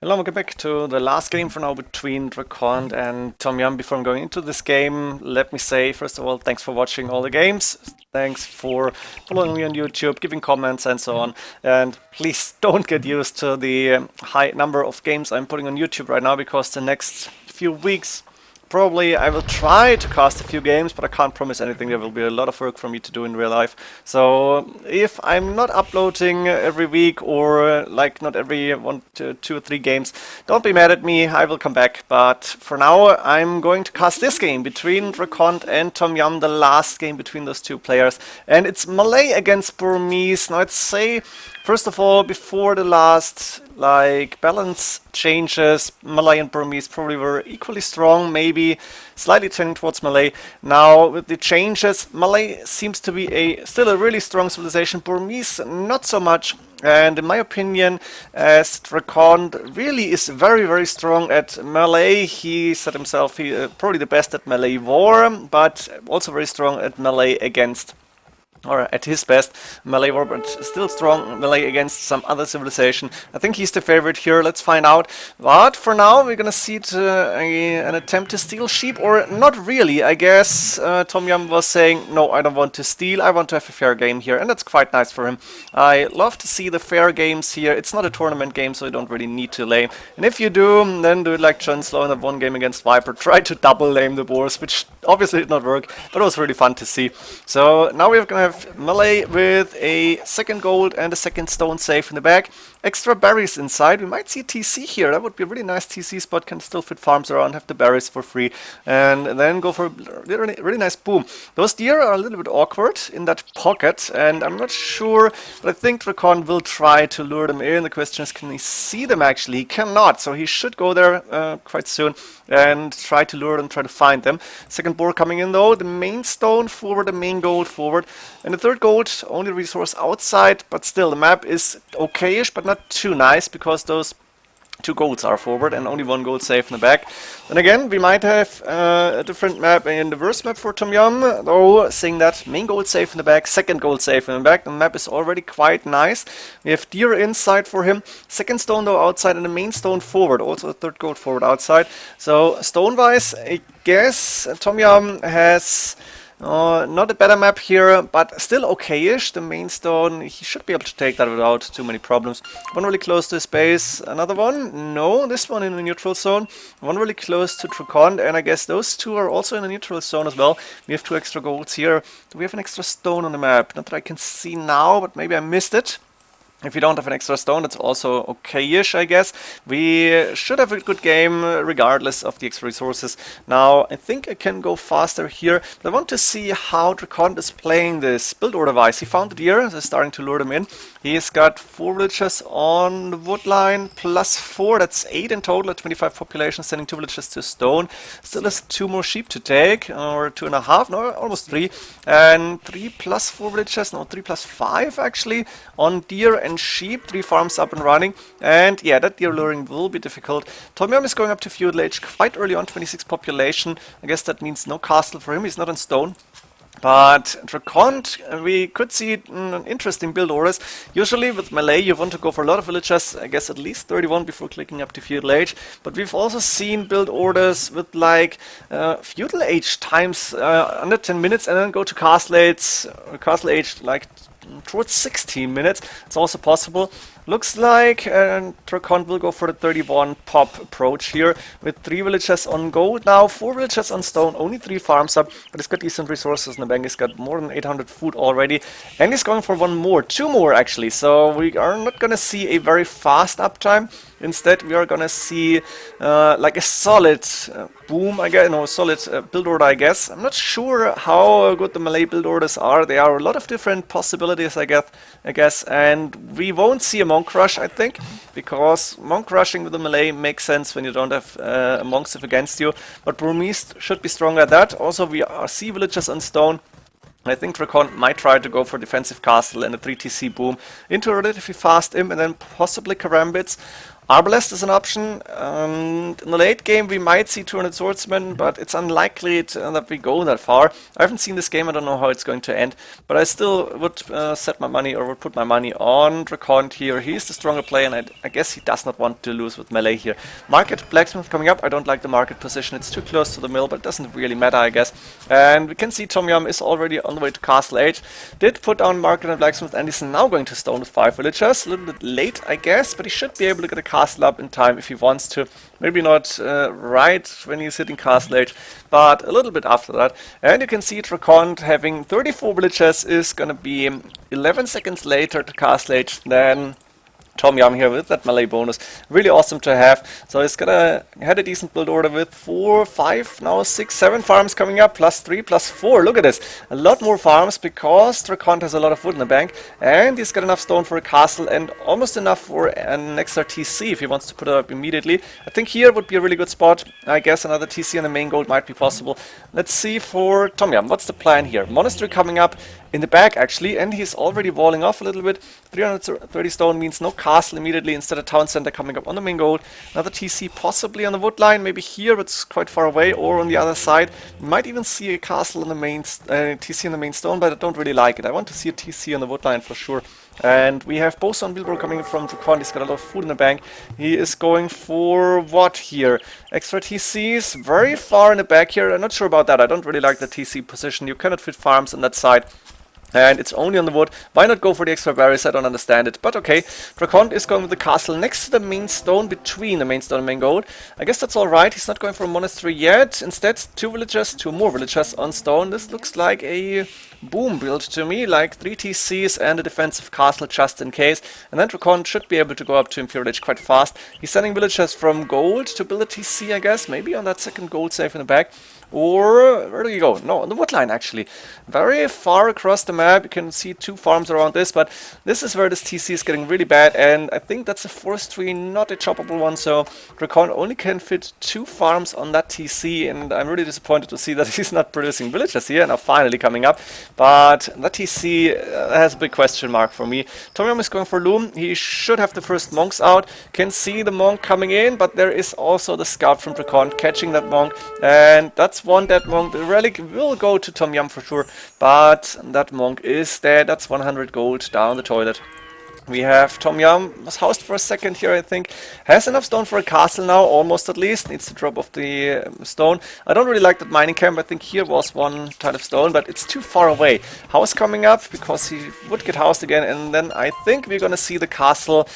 Hello, welcome back to the last game for now between DraCoNT and Tom Yum. Before I'm going into this game, let me say, first of all, thanks for watching all the games. Thanks for following me on YouTube, giving comments and so on. And please don't get used to the high number of games I'm putting on YouTube right now, because the next few weeks probably I will try to cast a few games, but I can't promise anything. There will be a lot of work for me to do in real life. So if I'm not uploading every week, or like not every 1 to 2 or 3 games, don't be mad at me. I will come back. But for now, I'm going to cast this game between DraCoNT and Tom Yum, the last game between those two players. And it's Malay against Burmese. Now I'd say, first of all, before the last balance changes, Malay and Burmese probably were equally strong, maybe slightly trending towards Malay. Now with the changes, Malay seems to be still a really strong civilization, Burmese not so much. And in my opinion, as DraCoNT really is very, very strong at Malay. He said himself he probably the best at Malay war, but also very strong at Malay against, or at his best, Malay war, but still strong Malay against some other civilization. I think he's the favorite here. Let's find out. But for now, we're gonna see an attempt to steal sheep, or not really. I guess Tom Yum was saying, no, I don't want to steal. I want to have a fair game here, and that's quite nice for him. I love to see the fair games here. It's not a tournament game, so you don't really need to lame. And if you do, then do it like John Slow in that one game against Viper. Try to double lame the boars, which obviously did not work, but it was really fun to see. So now we're gonna have Malay with a second gold and a second stone safe in the back. Extra berries inside. We might see TC here. That would be a really nice TC spot. Can still fit farms around, have the berries for free, and then go for a really nice boom. Those deer are a little bit awkward in that pocket, and I'm not sure, but I think DraCoNT will try to lure them in. The question is, can he see them actually? He cannot, so he should go there quite soon and try to lure them, try to find them. Second boar coming in though, the main stone forward, the main gold forward, and the third gold, only resource outside, but still the map is okayish, but not too nice, because those 2 golds are forward and only 1 gold safe in the back. And again, we might have a different map in the verse map for Tom Yum, though, seeing that main gold safe in the back, second gold safe in the back. The map is already quite nice. We have deer inside for him, second stone though outside, and the main stone forward, also a third gold forward outside. So stone wise, I guess Tom Yum has not a better map here, but still okayish. The main stone, he should be able to take that without too many problems. One really close to his base, another one, no, this one in the neutral zone. One really close to DraCoNT, and I guess those 2 are also in the neutral zone as well. We have 2 extra golds here. Do we have an extra stone on the map? Not that I can see now, but maybe I missed it. If you don't have an extra stone, that's also okay-ish, I guess. We should have a good game regardless of the extra resources. Now, I think I can go faster here, but I want to see how DraCoNT is playing this build order-wise. He found the deer, so starting to lure them in. He's got 4 villagers on the wood line, plus 4, that's 8 in total, at 25 population, sending 2 villagers to stone. Still has 2 more sheep to take, or 2.5, no, almost 3. And 3 plus 4 villagers, no, 3 plus 5 actually, on deer and sheep, 3 farms up and running, and yeah, that deer luring will be difficult. Tom Yum is going up to feudal age quite early on, 26 population. I guess that means no castle for him, he's not on stone. But DraCoNT, we could see interesting build orders. Usually with Malay you want to go for a lot of villagers, I guess at least 31 before clicking up to feudal age. But we've also seen build orders with like feudal age times under 10 minutes, and then go to castle age like towards 16 minutes. It's also possible. Looks like DraCoNT will go for the 31 pop approach here with 3 villagers on gold now, 4 villagers on stone, only 3 farms up, but he's got decent resources in the bank. He's got more than 800 food already, and he's going for 1 more, 2 more actually. So we are not gonna see a very fast uptime. Instead, we are gonna see like a solid boom, I guess, no, solid build order, I guess. I'm not sure how good the Malay build orders are. There are a lot of different possibilities, I guess, and we won't see a monk rush, I think, because monk rushing with the Malay makes sense when you don't have a monk stiff against you. But Burmese should be stronger at that. Also, we see villagers on stone. I think DraCoNT might try to go for defensive castle and a 3 TC boom into a relatively fast imp, and then possibly karambits. Arbalest is an option. In the late game we might see 200 swordsmen, but it's unlikely that we go that far. I haven't seen this game, I don't know how it's going to end, but I still would set my money, or would put my money on DraCoNT here. He's the stronger player, and I guess he does not want to lose with Malay here. Market, blacksmith coming up. I don't like the market position, it's too close to the mill, but it doesn't really matter, I guess. And we can see Tom Yum is already on the way to Castle 8. Did put down market and blacksmith, and he's now going to stone with 5 villagers. A little bit late, I guess, but he should be able to get a castle up in time if he wants to. Maybe not right when he's hitting Castle 8, but a little bit after that. And you can see DraCoNT having 34 villagers is gonna be 11 seconds later to Castle 8 than Tom Yum here with that Malay bonus. Really awesome to have. So he's gonna had a decent build order with 4, 5, now 6, 7 farms coming up, plus 3, plus 4. Look at this. A lot more farms because DraCoNT has a lot of wood in the bank, and he's got enough stone for a castle and almost enough for an extra TC if he wants to put it up immediately. I think here would be a really good spot. I guess another TC on the main gold might be possible. Let's see for Tom Yum. What's the plan here? Monastery coming up in the back actually, and he's already walling off a little bit. 330 stone means no castle immediately, instead of town center coming up on the main gold. Another TC possibly on the wood line, maybe here, but it's quite far away, or on the other side. You might even see a castle on the main TC on the main stone, but I don't really like it. I want to see a TC on the wood line for sure. And we have Boson Bilbro coming in from DraCoNT. He's got a lot of food in the bank. He is going for what here? Extra TCs, very far in the back here. I'm not sure about that. I don't really like the TC position. You cannot fit farms on that side. And it's only on the wood. Why not go for the extra berries? I don't understand it. But okay, DraCoNT is going with the castle next to the main stone, between the main stone and main gold. I guess that's alright. He's not going for a monastery yet. Instead, 2 villagers, 2 more villagers on stone. This looks like a boom build to me, like 3 TCs and a defensive castle just in case. And then DraCoNT should be able to go up to Imperial Age quite fast. He's sending villagers from gold to build a TC, I guess. Maybe on that second gold safe in the back. Or, where do you go? No, on the wood line actually. Very far across the map, you can see 2 farms around this, but this is where this TC is getting really bad, and I think that's a forestry, not a choppable one, so DraCoNT only can fit 2 farms on that TC, and I'm really disappointed to see that he's not producing villagers here, now finally coming up, but that TC has a big question mark for me. Tom Yum is going for Loom. He should have the first monks out, can see the monk coming in, but there is also the scout from DraCoNT catching that monk, and that's one dead monk. The relic will go to Tom Yum for sure, but that monk is dead. That's 100 gold down the toilet. We have Tom Yum, was housed for a second here, I think. Has enough stone for a castle now, almost at least. Needs to drop off the stone. I don't really like that mining camp. I think here was 1 tile of stone, but it's too far away. House coming up, because he would get housed again, and then I think we're gonna see the castle.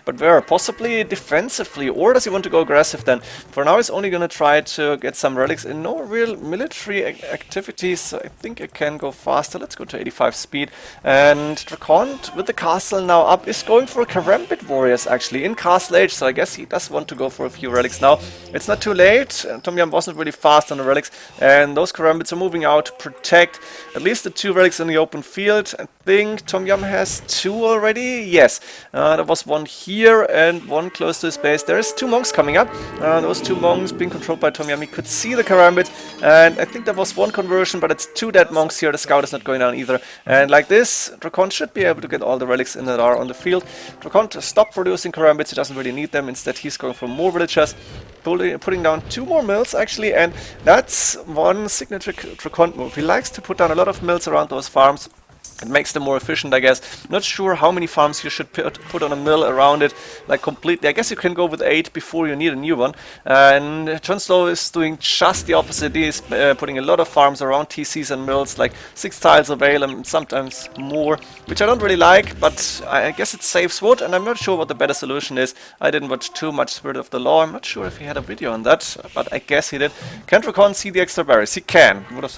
But where? Possibly defensively, or does he want to go aggressive then? For now he's only gonna try to get some relics in. No real military activities, so I think I can go faster. Let's go to 85 speed. And DraCoNT with the castle now up is going for Karambit warriors actually in Castle Age, so I guess he does want to go for a few relics now. It's not too late. Tom Yum wasn't really fast on the relics, and those Karambits are moving out to protect at least the 2 relics in the open field. I think Tom Yum has 2 already. Yes, there was 1 here and 1 close to his base. There's 2 monks coming up. Those 2 monks being controlled by Tom Yum. He could see the Karambit, and I think there was 1 conversion, but it's 2 dead monks here. The scout is not going down either. And like this, DraCoNT should be able to get all the relics in that are on the field. DraCoNT stopped producing Karambits. He doesn't really need them. Instead, he's going for more villagers, putting down 2 more mills actually, and that's one signature DraCoNT move. He likes to put down a lot of mills around those farms. It makes them more efficient, I guess. Not sure how many farms you should put on a mill around it, like completely. I guess you can go with 8 before you need a new one. And Jon Snow is doing just the opposite. He is putting a lot of farms around TCs and mills, like 6 tiles of ale and sometimes more, which I don't really like, but I guess it saves wood, and I'm not sure what the better solution is. I didn't watch too much Spirit of the Law. I'm not sure if he had a video on that, but I guess he did. Can DraCoNT see the extra berries? He can. Would have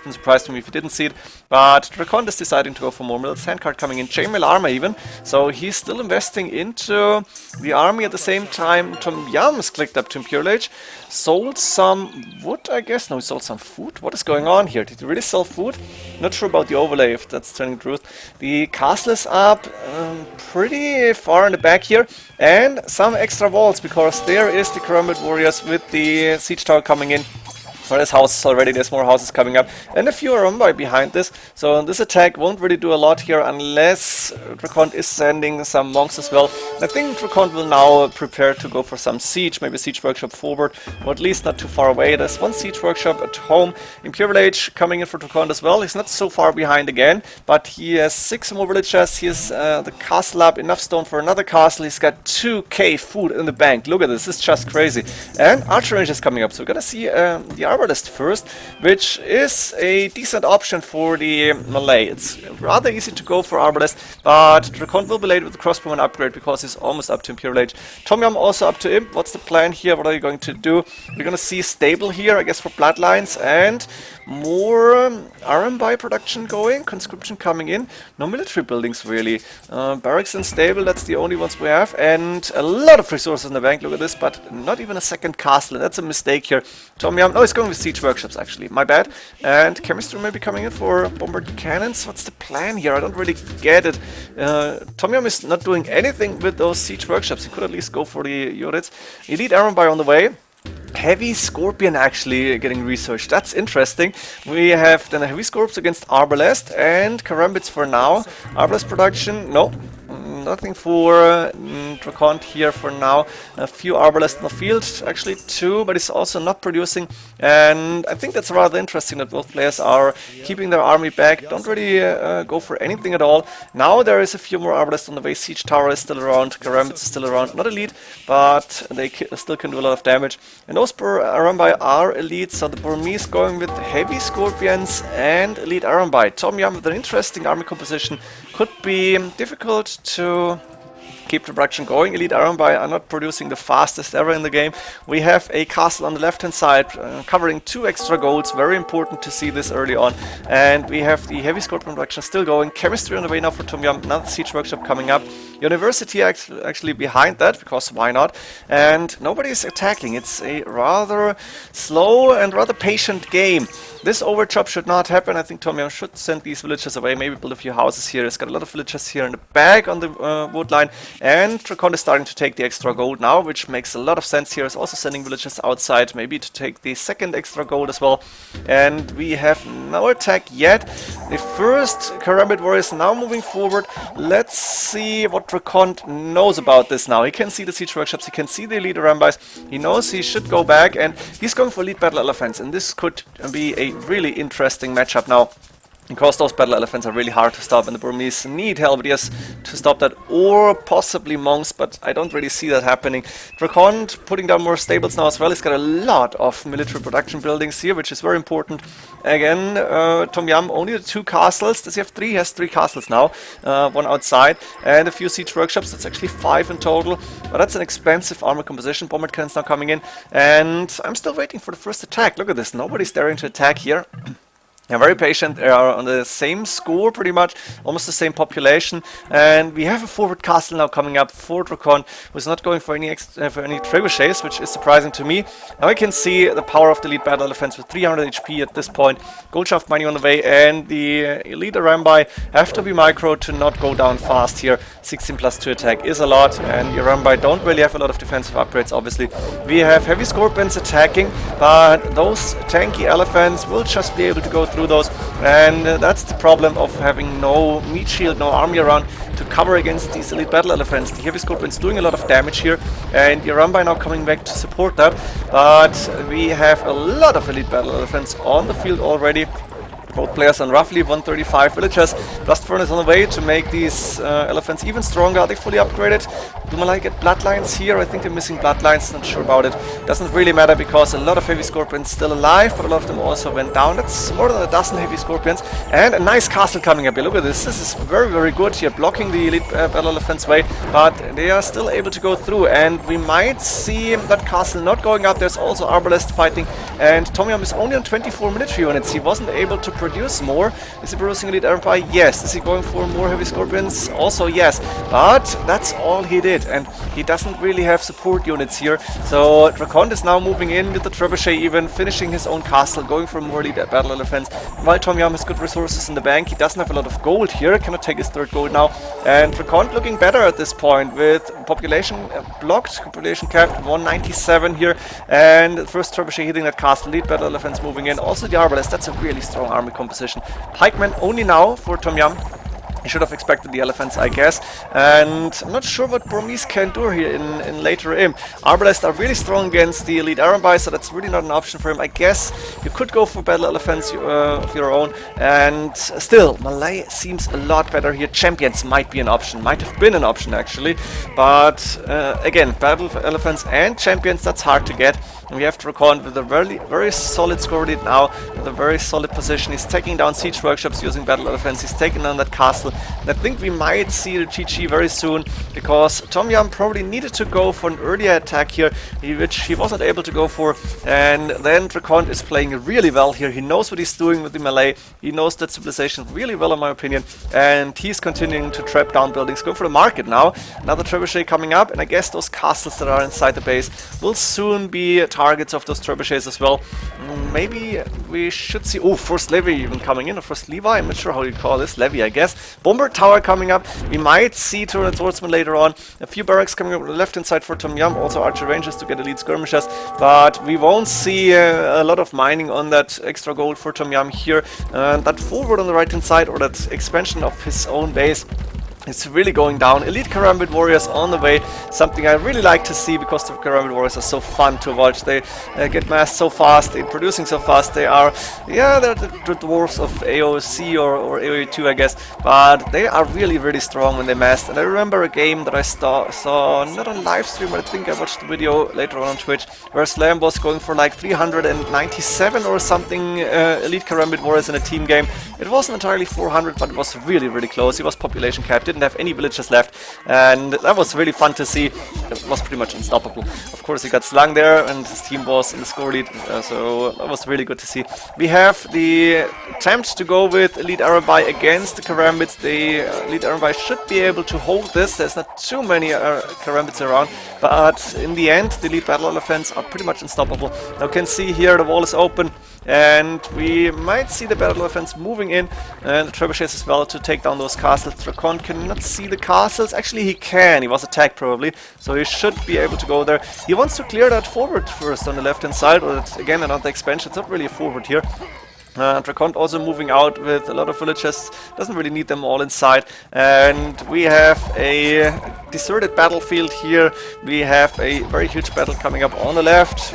been surprised to me if he didn't see it. But DraCoNT is deciding to go for more mills. Handcart coming in, chainmail armor even. So he's still investing into the army at the same time. Tom Yum's clicked up to Imperial Age. Sold some wood, I guess. No, he sold some food. What is going on here? Did he really sell food? Not sure about the overlay, if that's telling the truth. The castle is up pretty far in the back here. And some extra walls, because there is the Karambit warriors with the siege tower coming in. Well, there's houses already, there's more houses coming up, and a few are behind this, so this attack won't really do a lot here unless DraCoNT is sending some monks as well. And I think DraCoNT will now prepare to go for some siege, maybe siege workshop forward, or at least not too far away. There's one siege workshop at home. Imperial Age coming in for DraCoNT as well. He's not so far behind again, but he has 6 more villages. He has the castle up, enough stone for another castle. He's got 2k food in the bank. Look at this, this is just crazy. And archer range is coming up, so we're gonna see the arbalist first, which is a decent option for the Malay. It's rather easy to go for arbalist, but DraCoNT will be late with the crossbowman upgrade because he's almost up to Imperial Age. Tom Yum also up to Imp. What's the plan here? What are you going to do? We're gonna see stable here, I guess, for bloodlines, and more RMB production going, conscription coming in. No military buildings really. Barracks and stable, that's the only ones we have, and a lot of resources in the bank. Look at this, but not even a second castle. That's a mistake here. Tom Yum, no, he's going with siege workshops actually, my bad. And chemistry may be coming in for bombarded cannons. What's the plan here? I don't really get it. Tom Yum is not doing anything with those siege workshops. He could at least go for the units. Elite RMB on the way. Heavy Scorpion actually getting researched. That's interesting. We have then a Heavy Scorps against Arbalest and Karambits for now. Arbalest production, no. Nothing for DraCoNT here for now. A few Arbalest in the field, actually 2, but it's also not producing. And I think that's rather interesting that both players are keeping their army back, don't really go for anything at all. Now there is a few more Arbalest on the way. Siege Tower is still around, Karambits is still around. Not elite, but they still can do a lot of damage. And those RMB are elite, so the Burmese going with Heavy Scorpions and elite RMB. Tom Yum with an interesting army composition. Could be difficult to keep the production going. Elite RMB are not producing the fastest ever in the game. We have a castle on the left hand side covering 2 extra golds. Very important to see this early on. And we have the Heavy Scorpion production still going. Chemistry on the way now for Tom Yum. Another siege workshop coming up. University actually behind that, because why not? And nobody is attacking. It's a rather slow and rather patient game. This overchop should not happen. I think Tom Yum should send these villagers away, maybe build a few houses here. He's got a lot of villagers here in the back on the wood line. And DraCoNT is starting to take the extra gold now, which makes a lot of sense here. He's also sending villagers outside, maybe to take the second extra gold as well. And we have no attack yet. The first Karambit warrior is now moving forward. Let's see what DraCoNT knows about this now. He can see the siege workshops, he can see the elite Arambais. He knows he should go back, and he's going for elite battle elephants. And this could be a really interesting matchup now, because those battle elephants are really hard to stop, and the Burmese need Helvetiers to stop that, or possibly monks, but I don't really see that happening. DraCoNT putting down more stables now as well. He's got a lot of military production buildings here, which is very important. Again, Tom Yum only the 2 castles. Does he have 3? He has 3 castles now, 1 outside, and a few siege workshops. That's actually 5 in total, but that's an expensive armor composition. Bombard cannons now coming in, and I'm still waiting for the first attack. Look at this, nobody's daring to attack here. They're very patient, they are on the same score pretty much, almost the same population, and we have a forward castle now coming up for DraCoNT, who's not going for any trebuchets, which is surprising to me. Now we can see the power of the elite battle elephants with 300 HP at this point. Gold shaft mining on the way, and the elite Arambai have to be micro to not go down fast here. 16 plus 2 attack is a lot, and the Arambai don't really have a lot of defensive upgrades, obviously. We have heavy scorpions attacking, but those tanky elephants will just be able to go through those, and that's the problem of having no meat shield, no army around to cover against these elite battle elephants. The heavy scorpion's doing a lot of damage here, and the Arambai now coming back to support that, but we have a lot of elite battle elephants on the field already. Both players on roughly 135 villagers. Blast Furnace on the way to make these elephants even stronger. Are they fully upgraded? Do Malay get bloodlines here? I think they're missing bloodlines, not sure about it. Doesn't really matter because a lot of heavy scorpions still alive, but a lot of them also went down. That's more than a dozen heavy scorpions. And a nice castle coming up here. Look at this. This is very, very good here, blocking the elite battle elephants' way, but they are still able to go through. And we might see that castle not going up. There's also Arbalest fighting, and Tom Yum is only on 24 military units. He wasn't able to produce more? Is he producing Elite Empire? Yes. Is he going for more Heavy Scorpions? Also yes. But that's all he did, and he doesn't really have support units here. So DraCoNT is now moving in with the Trebuchet, even finishing his own castle, going for more Elite Battle Elephants. While TomYum has good resources in the bank, he doesn't have a lot of gold here, cannot take his third gold now. And DraCoNT looking better at this point with population blocked, population capped, 197 here. And the first Trebuchet hitting that castle, Elite Battle Elephants moving in. Also the Arbalest, that's a really strong army composition. Pikemen only now for TomYum. He should have expected the elephants, I guess. And I'm not sure what Burmese can do here in later aim. Arbalest are really strong against the Elite Arambai, so that's really not an option for him. I guess you could go for battle elephants of your own. And still, Malay seems a lot better here. Champions might be an option, might have been an option actually. But again, battle elephants and champions, that's hard to get. And we have DraCoNT with a very solid score lead now, with a very solid position. He's taking down siege workshops using battle elephants. He's taking down that castle. And I think we might see the GG very soon, because TomYum probably needed to go for an earlier attack here, which he wasn't able to go for. And then DraCoNT is playing really well here. He knows what he's doing with the Malay. He knows that civilization really well, in my opinion. And he's continuing to trap down buildings, going for the market now. Another trebuchet coming up, and I guess those castles that are inside the base will soon be targets of those trebuchets as well. Maybe we should see... Oh, first levy even coming in, or first Levi, I'm not sure how you call this. Levy, I guess. Bomber tower coming up. We might see turret swordsman later on. A few barracks coming up on the left hand side for TomYum. Also archer rangers to get elite skirmishers. But we won't see a lot of mining on that extra gold for TomYum here. That forward on the right hand side, or that expansion of his own base, it's really going down. Elite Karambit Warriors on the way, something I really like to see, because the Karambit Warriors are so fun to watch. They get massed so fast, they're producing so fast. They are, yeah, they're the dwarves of AOC or AOE2, I guess, but they are really, really strong when they massed. And I remember a game that I saw not on live stream, but I think I watched the video later on Twitch, where Slam was going for like 397 or something Elite Karambit Warriors in a team game. It wasn't entirely 400, but it was really, really close. He was population capped, didn't have any villagers left, and that was really fun to see. It was pretty much unstoppable. Of course, he got slung there, and his team was in the score lead, so that was really good to see. We have the attempt to go with Elite Arabai against the Karambits. The Elite Arabai should be able to hold this. There's not too many Karambits around, but in the end, the Elite Battle Elephants are pretty much unstoppable. Now you can see here the wall is open, and we might see the battle elephants moving in, and the trebuchets as well, to take down those castles. DraCoNT cannot see the castles. Actually, he can. He was attacked probably, so he should be able to go there. He wants to clear that forward first on the left hand side, or again another expansion. It's not really a forward here. DraCoNT also moving out with a lot of villagers, doesn't really need them all inside. And we have a deserted battlefield here. We have a very huge battle coming up on the left,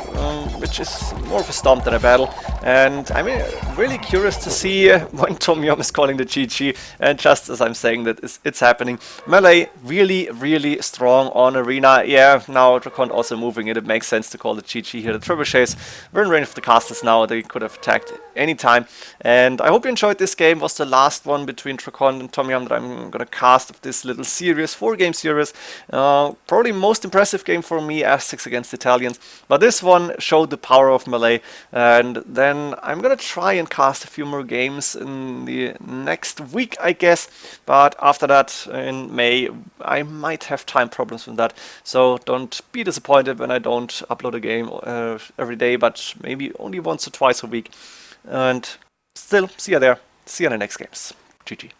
which is more of a stomp than a battle. And I'm really curious to see when TomYum is calling the GG, and just as I'm saying that, it's happening. Malay really, really strong on arena. Yeah, now DraCoNT also moving it. It makes sense to call the GG here. The trebuchets were in range of the castles now. They could have attacked any time. And I hope you enjoyed this game. It was the last one between DraCoNT and TomYum that I'm gonna cast of this little series, 4-game series. Probably most impressive game for me, Aztecs against Italians. But this one showed the power of Malay. And then I'm gonna try and cast a few more games in the next week, I guess. But after that, in May, I might have time problems with that. So don't be disappointed when I don't upload a game every day, but maybe only once or twice a week. And still, see you there. See you in the next games. GG.